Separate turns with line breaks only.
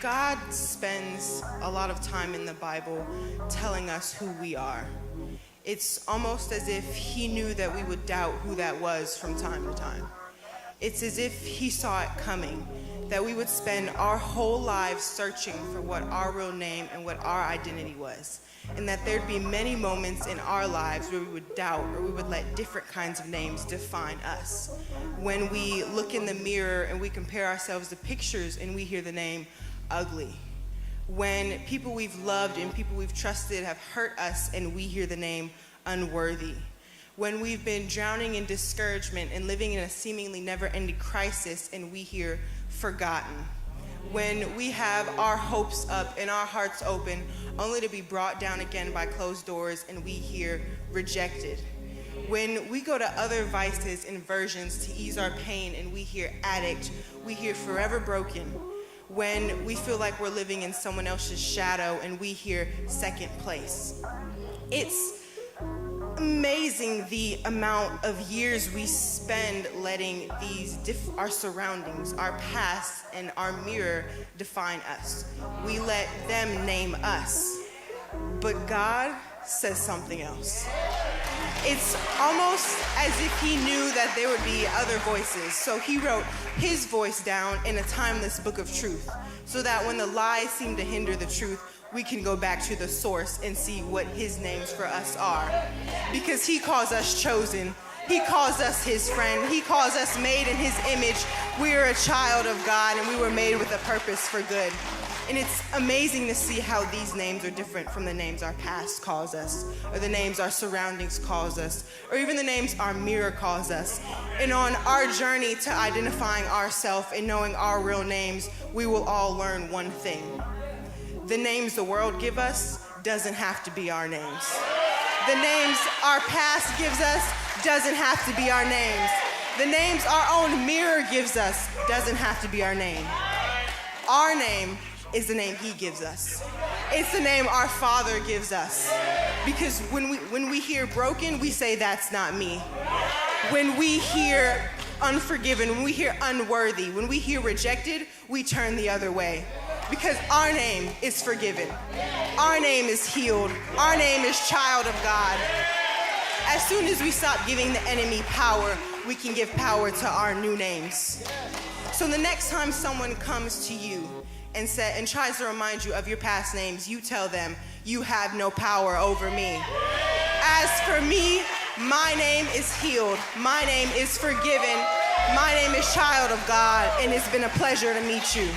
God spends a lot of time in the Bible telling us who we are. It's almost as if he knew that we would doubt who that was from time to time. It's as if he saw it coming, that we would spend our whole lives searching for what our real name and what our identity was. And that there'd be many moments in our lives where we would doubt or we would let different kinds of names define us. When we look in the mirror and we compare ourselves to pictures and we hear the name ugly. When people we've loved and people we've trusted have hurt us and we hear the name unworthy. When we've been drowning in discouragement and living in a seemingly never-ending crisis and we hear forgotten. When we have our hopes up and our hearts open only to be brought down again by closed doors and we hear rejected. When we go to other vices and versions to ease our pain and we hear addict, we hear forever broken. When we feel like we're living in someone else's shadow and we hear second place. It's amazing the amount of years we spend letting our surroundings, our past, and our mirror define us. We let them name us. But God says something else. It's almost as if he knew that there would be other voices. So he wrote his voice down in a timeless book of truth, so that when the lies seem to hinder the truth, we can go back to the source and see what his names for us are. Because he calls us chosen. He calls us his friend. He calls us made in his image. We are a child of God and we were made with a purpose for good. And it's amazing to see how these names are different from the names our past calls us, or the names our surroundings calls us, or even the names our mirror calls us. And on our journey to identifying ourselves and knowing our real names, we will all learn one thing. The names the world give us doesn't have to be our names. The names our past gives us doesn't have to be our names. The names our own mirror gives us doesn't have to be our name. Our name is the name he gives us. It's the name our Father gives us. Because when we hear broken, we say that's not me. When we hear unforgiven, when we hear unworthy, when we hear rejected, we turn the other way. Because our name is forgiven. Our name is healed. Our name is child of God. As soon as we stop giving the enemy power, we can give power to our new names. So the next time someone comes to you and tries to remind you of your past names, you tell them, you have no power over me. As for me, my name is healed. My name is forgiven. My name is child of God, and it's been a pleasure to meet you.